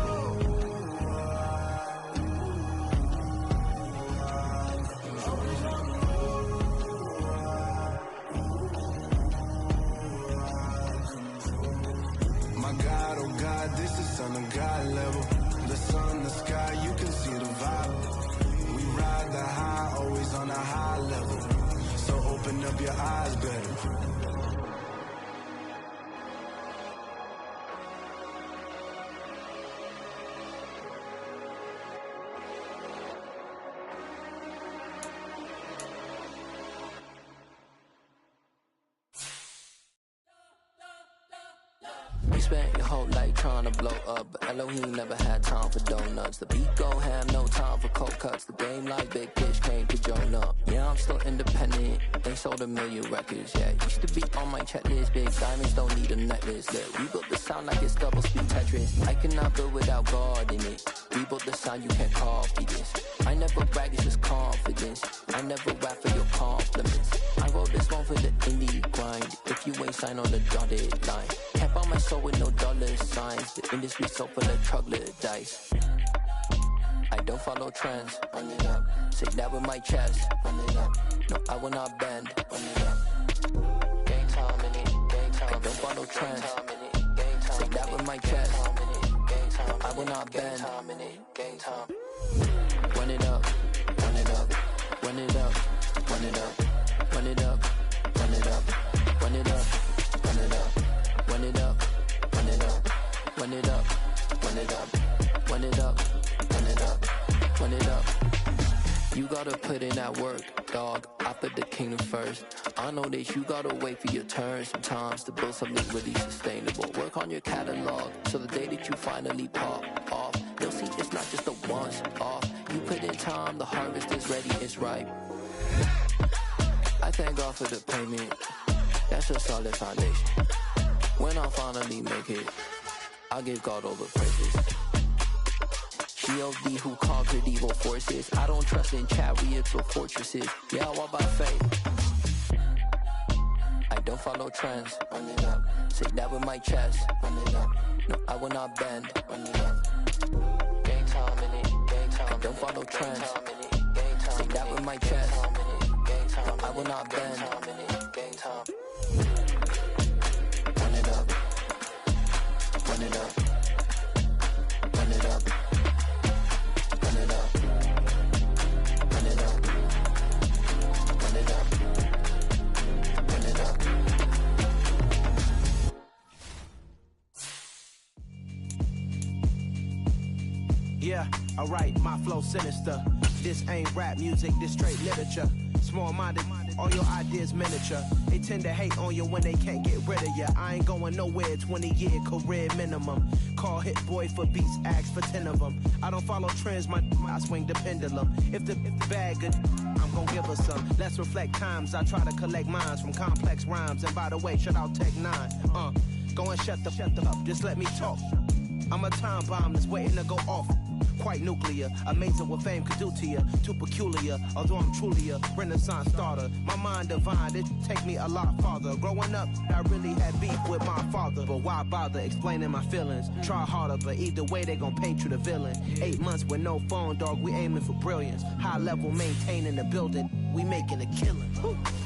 My God, oh God, this is Son of God level. The sun, the sky, you can see the vibe. We ride the high, always on a high level. So open up your eyes better. You spent your whole life trying to blow up, but Elohim never had time for donuts. The beat go ham, no time for cold cuts. The game like Big Fish came to join up. Yeah, I'm still independent, they sold 1 million records. Yeah, used to be on my checklist. Big diamonds don't need a necklace. Yeah, we built the sound like it's double speed Tetris. I cannot build without God in it. We built the sound, you can't copy this. I never brag, it's just confidence. I never rap for your compliments. I wrote this one for the indie grind. If you ain't signed on the dotted line, can't buy my soul with no dollar signs. The industry so full of troglodytes. I don't follow trends. Run it up. Say that with my chest. Run it up. No, I will not bend. Run it up. Game time in it. Game time. I don't follow trends. Say that with my chest. I will not bend. Game time. Run it up. Run it up. Run it up. Run it up. Run it up. Run it up. Run it up. Run it up. Run it up. Run it up. Run it up. Run it up. Run it up. Run it up. Run it up. You gotta put in that work, dog. I put the kingdom first. I know that you gotta wait for your turn sometimes to build something really sustainable. Work on your catalog so the day that you finally pop off, they'll see it's not just a once off. You put in time, the harvest is ready, it's ripe. I thank God for the payment. That's a solid foundation. When I finally make it, I'll give God all the praises. She G.O.D. who conquered evil forces. I don't trust in chariots or fortresses. Yeah, I walk by faith. I don't follow trends. Run it up. Say that with my chest. Run it up. No, I will not bend. Run it up. Gang time in it. Gang time. I don't follow trends. Say that with my chest. No, I will not bend. Gang time. Run it up. Run it up. Run it up. Run it up. Run it up. Run it up. Run it up. Yeah, alright, my flow sinister. This ain't rap music, this straight literature. Small-minded, all your ideas miniature. They tend to hate on you when they can't get rid of you. I ain't going nowhere, 20-year career minimum. Call Hit Boy for beats, ask for 10 of them. I don't follow trends, I swing the pendulum. If the bag good, I'm gonna give her some. Let's reflect times, I try to collect minds from complex rhymes. And by the way, shout out Tech 9. Go and shut the up, just let me talk. I'm a time bomb that's waiting to go off. Quite nuclear, amazing what fame could do to you. Too peculiar, although I'm truly a renaissance starter. My mind divine, it take me a lot farther. Growing up, I really had beef with my father. But why bother explaining my feelings? Try harder, but either way they gon' paint you the villain. 8 months with no phone, dog, we aiming for brilliance. High level maintaining the building, we making a killing.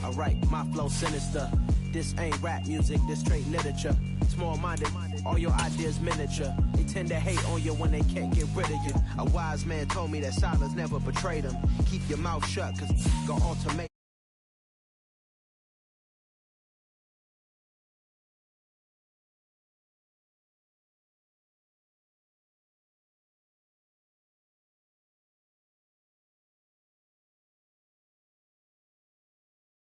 Alright, my flow sinister. This ain't rap music, this straight literature. Small-minded, all your ideas miniature. They tend to hate on you when they can't get rid of you. A wise man told me that silence never betrayed him. Keep your mouth shut, cause go ultimatum.